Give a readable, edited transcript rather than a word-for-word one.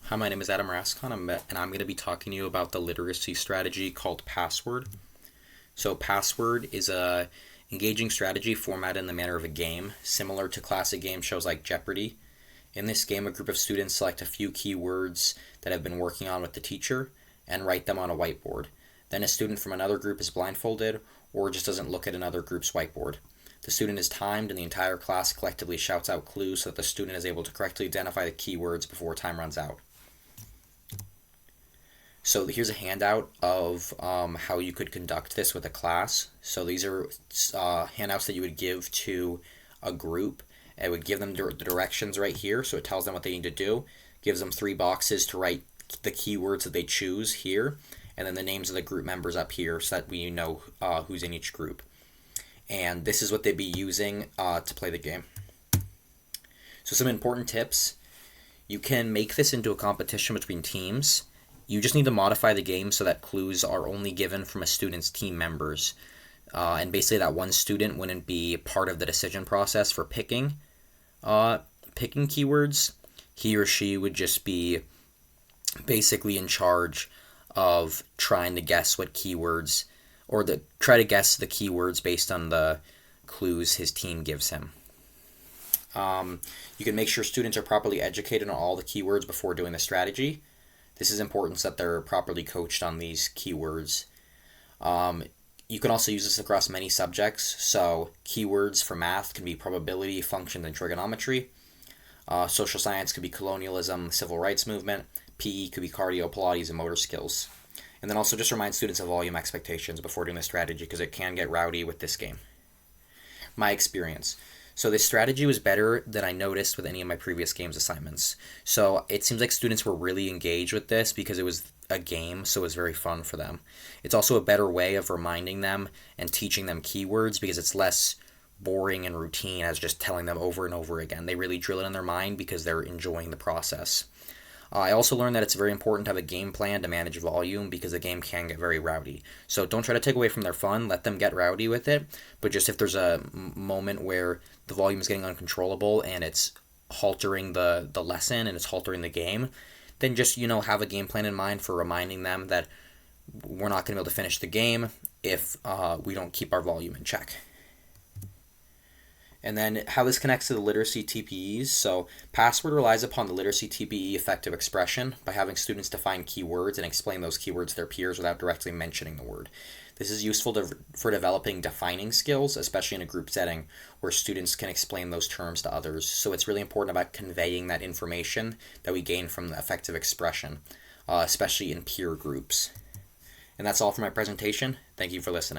Hi, my name is Adam Rascon, and I'm going to be talking to you about the literacy strategy called Password. So, Password is a engaging strategy formatted in the manner of a game, similar to classic game shows like Jeopardy! In this game, a group of students select a few keywords that have been working on with the teacher and write them on a whiteboard. Then a student from another group is blindfolded or just doesn't look at another group's whiteboard. The student is timed and the entire class collectively shouts out clues so that the student is able to correctly identify the keywords before time runs out. So here's a handout of how you could conduct this with a class. So these are handouts that you would give to a group. It would give them the directions right here, so it tells them what they need to do. Gives them 3 boxes to write the keywords that they choose here, and then the names of the group members up here so that we know who's in each group. And this is what they'd be using to play the game. So some important tips. You can make this into a competition between teams. You just need to modify the game so that clues are only given from a student's team members. And basically that one student wouldn't be part of the decision process for picking keywords. He or she would just be basically in charge of trying to guess what keywords, or try to guess the keywords based on the clues his team gives him. You can make sure students are properly educated on all the keywords before doing the strategy. This is important so that they're properly coached on these keywords. You can also use this across many subjects. So keywords for math can be probability, functions, and trigonometry. Social science could be colonialism, civil rights movement. PE could be cardio, Pilates, and motor skills. And then also just remind students of volume expectations before doing the strategy because it can get rowdy with this game. My experience. So this strategy was better than I noticed with any of my previous games assignments. So it seems like students were really engaged with this because it was a game, so it was very fun for them. It's also a better way of reminding them and teaching them keywords because it's less boring and routine as just telling them over and over again. They really drill it in their mind because they're enjoying the process. I also learned that it's very important to have a game plan to manage volume because the game can get very rowdy. So don't try to take away from their fun, let them get rowdy with it, but just if there's a moment where the volume is getting uncontrollable and it's haltering the lesson and it's haltering the game, then just, have a game plan in mind for reminding them that we're not going to be able to finish the game if we don't keep our volume in check. And then how this connects to the literacy TPEs. So Password relies upon the literacy TPE effective expression by having students define keywords and explain those keywords to their peers without directly mentioning the word. This is useful for developing defining skills, especially in a group setting where students can explain those terms to others. So it's really important about conveying that information that we gain from the effective expression, especially in peer groups. And that's all for my presentation. Thank you for listening.